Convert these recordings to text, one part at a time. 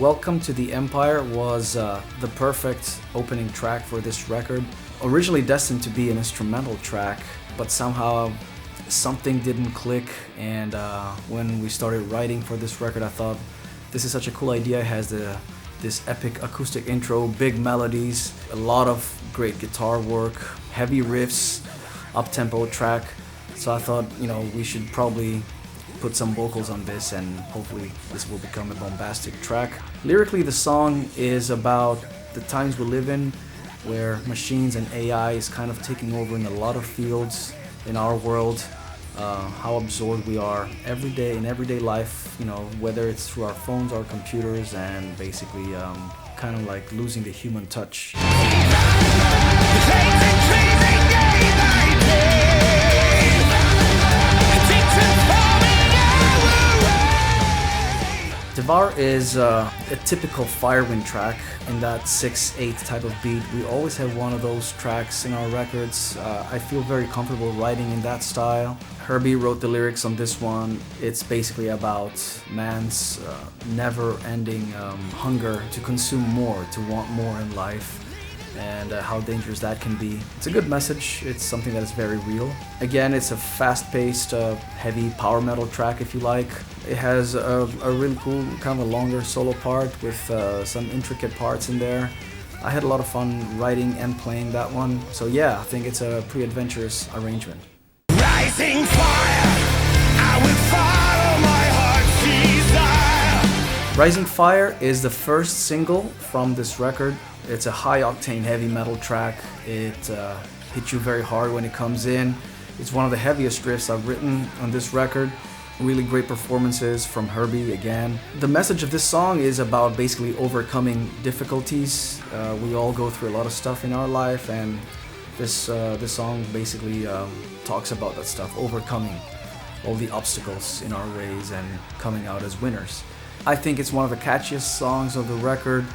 Welcome to the Empire was the perfect opening track for this record. Originally destined to be an instrumental track, but somehow something didn't click, and when we started writing for this record, I thought this is such a cool idea. It has this epic acoustic intro, big melodies, a lot of great guitar work, heavy riffs, up-tempo track. So I thought, we should probably put some vocals on this, and hopefully this will become a bombastic track. Lyrically, the song is about the times we live in, where machines and AI is kind of taking over in a lot of fields in our world, how absorbed we are every day in everyday life, whether it's through our phones or computers, and basically kind of like losing the human touch. DEVOUR is a typical Firewind track in that 6/8 type of beat. We always have one of those tracks in our records. I feel very comfortable writing in that style. Herbie wrote the lyrics on this one. It's basically about man's never-ending hunger to consume more, to want more in life, and how dangerous that can be. It's a good message. It's something that is very real. Again, it's a fast-paced, heavy power metal track, if you like. It has a really cool, kind of a longer solo part with some intricate parts in there. I had a lot of fun writing and playing that one. So yeah, I think it's a pretty adventurous arrangement. Rising fire, I will follow my heart's desire. Rising Fire is the first single from this record. It's a high-octane heavy metal track. It hits you very hard when it comes in. It's one of the heaviest riffs I've written on this record. Really great performances from Herbie again. The message of this song is about basically overcoming difficulties. We all go through a lot of stuff in our life, and this song basically talks about that stuff, overcoming all the obstacles in our ways and coming out as winners. I think it's one of the catchiest songs of the record.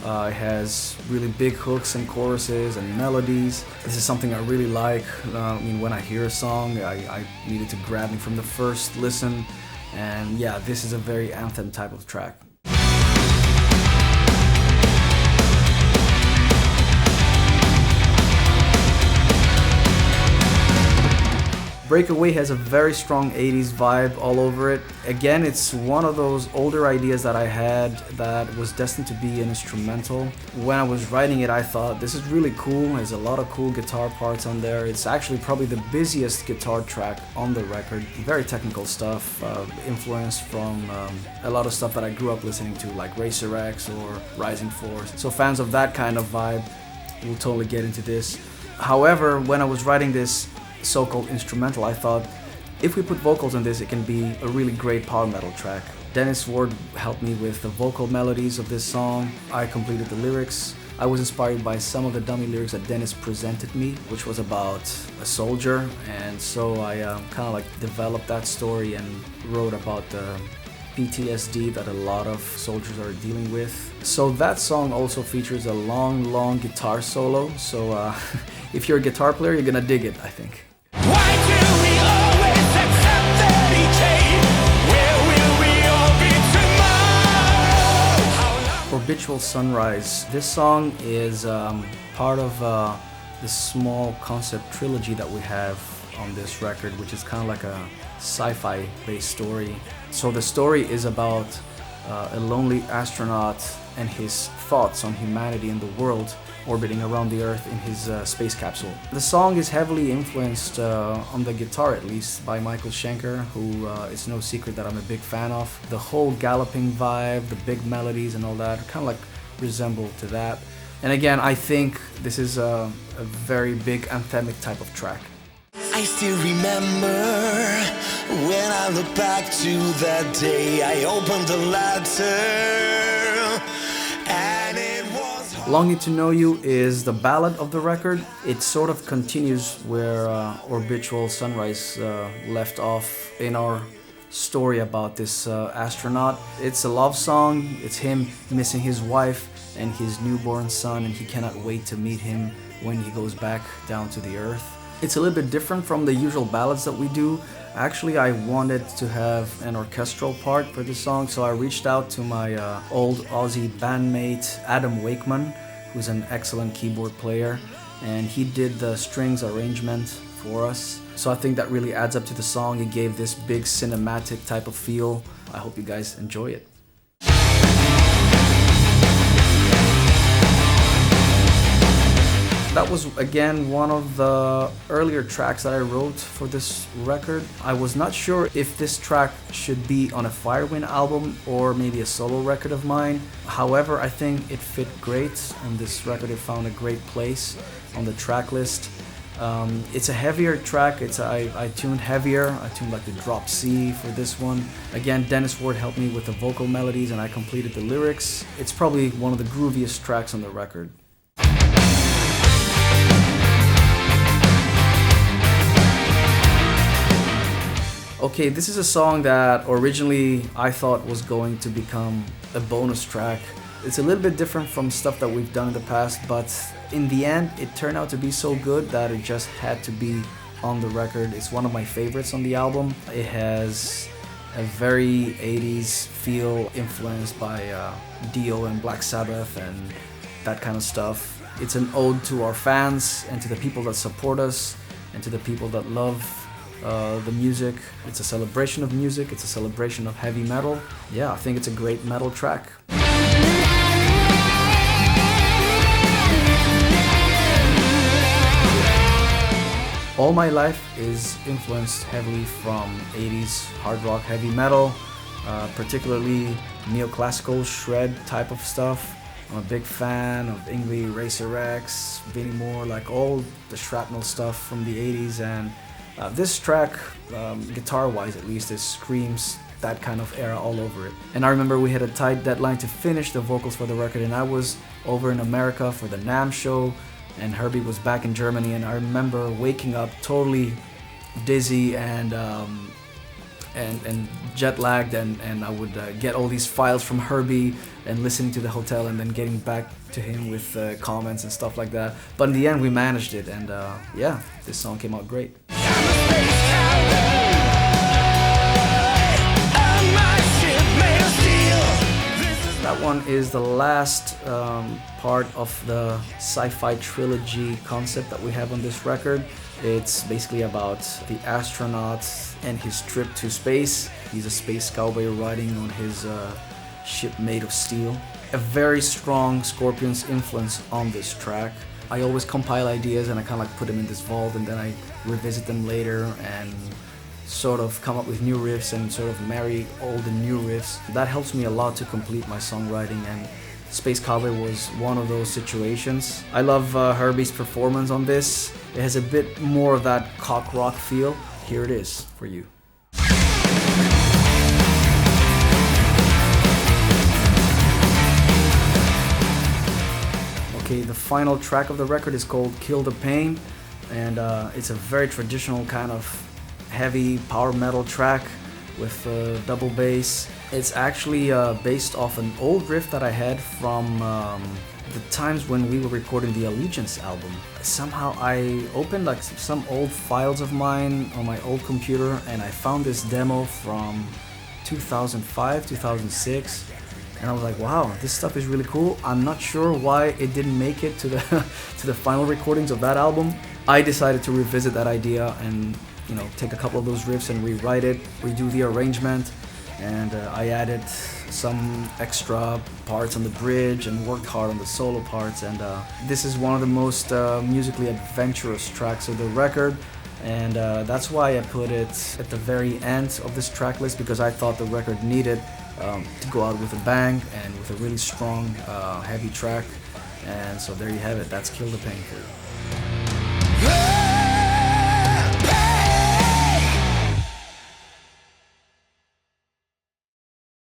It has really big hooks and choruses and melodies. This is something I really like. When I hear a song, I need it to grab me from the first listen. And yeah, this is a very anthem type of track. Breakaway has a very strong 80s vibe all over it. Again, it's one of those older ideas that I had that was destined to be an instrumental. When I was writing it, I thought, this is really cool. There's a lot of cool guitar parts on there. It's actually probably the busiest guitar track on the record. Very technical stuff, influenced from a lot of stuff that I grew up listening to, like Racer X or Rising Force. So fans of that kind of vibe will totally get into this. However, when I was writing this so-called instrumental, I thought if we put vocals on this, it can be a really great power metal track. Dennis Ward helped me with the vocal melodies of this song. I completed the lyrics. I was inspired by some of the dummy lyrics that Dennis presented me, which was about a soldier, and so I kind of like developed that story and wrote about the PTSD that a lot of soldiers are dealing with. So that song also features a long guitar solo, so if you're a guitar player, you're gonna dig it, I think. Why do we always accept that decay? Where will we all be tomorrow? Orbital Sunrise. This song is part of the small concept trilogy that we have on this record, which is kind of like a sci-fi based story. So the story is about a lonely astronaut and his thoughts on humanity and the world orbiting around the Earth in his space capsule. The song is heavily influenced, on the guitar at least, by Michael Schenker, who it's no secret that I'm a big fan of. The whole galloping vibe, the big melodies and all that, kind of like resemble to that. And again, I think this is a very big anthemic type of track. I still remember when I look back to that day I opened the letter and it was Longing to Know You is the ballad of the record. It sort of continues where Orbital Sunrise left off in our story about this astronaut. It's a love song. It's him missing his wife and his newborn son, and he cannot wait to meet him when he goes back down to the Earth. It's a little bit different from the usual ballads that we do. Actually, I wanted to have an orchestral part for this song, so I reached out to my old Aussie bandmate Adam Wakeman, who's an excellent keyboard player, and he did the strings arrangement for us. So I think that really adds up to the song. It gave this big cinematic type of feel. I hope you guys enjoy it. That was again one of the earlier tracks that I wrote for this record. I was not sure if this track should be on a Firewind album or maybe a solo record of mine. However, I think it fit great on this record. It found a great place on the track list. It's a heavier track. I tuned heavier. I tuned like the drop C for this one. Again, Dennis Ward helped me with the vocal melodies and I completed the lyrics. It's probably one of the grooviest tracks on the record. Okay, this is a song that originally I thought was going to become a bonus track. It's a little bit different from stuff that we've done in the past, but in the end, it turned out to be so good that it just had to be on the record. It's one of my favorites on the album. It has a very 80s feel influenced by Dio and Black Sabbath and that kind of stuff. It's an ode to our fans and to the people that support us and to the people that love the music. It's a celebration of music. It's a celebration of heavy metal. Yeah, I think it's a great metal track. All My Life is influenced heavily from 80s hard rock heavy metal, particularly neoclassical shred type of stuff. I'm a big fan of Yngwie, Racer X, Vinnie Moore, like all the shrapnel stuff from the 80s, and this track, guitar-wise at least, it screams that kind of era all over it. And I remember we had a tight deadline to finish the vocals for the record, and I was over in America for the NAMM show, and Herbie was back in Germany, and I remember waking up totally dizzy and jet-lagged, and I would get all these files from Herbie and listening to the hotel and then getting back to him with comments and stuff like that. But in the end, we managed it, and yeah, this song came out great. That one is the last part of the sci-fi trilogy concept that we have on this record. It's basically about the astronaut and his trip to space. He's a space cowboy riding on his ship made of steel. A very strong Scorpions influence on this track. I always compile ideas and I kind of like put them in this vault, and then I revisit them later and sort of come up with new riffs and sort of marry all the new riffs. That helps me a lot to complete my songwriting, and Space Cowboy was one of those situations. I love Herbie's performance on this. It has a bit more of that cock rock feel. Here it is for you. Okay, the final track of the record is called Kill the Pain, and it's a very traditional kind of heavy power metal track with double bass. It's actually based off an old riff that I had from the times when we were recording the Allegiance album. Somehow I opened like some old files of mine on my old computer, and I found this demo from 2005, 2006. And I was like, wow, this stuff is really cool. I'm not sure why it didn't make it to the to the final recordings of that album. I decided to revisit that idea and, you know, take a couple of those riffs and rewrite it, redo the arrangement, and I added some extra parts on the bridge and worked hard on the solo parts. And this is one of the most musically adventurous tracks of the record. And that's why I put it at the very end of this track list, because I thought the record needed to go out with a bang and with a really strong, heavy track. And so there you have it. That's Kill the Pain for you.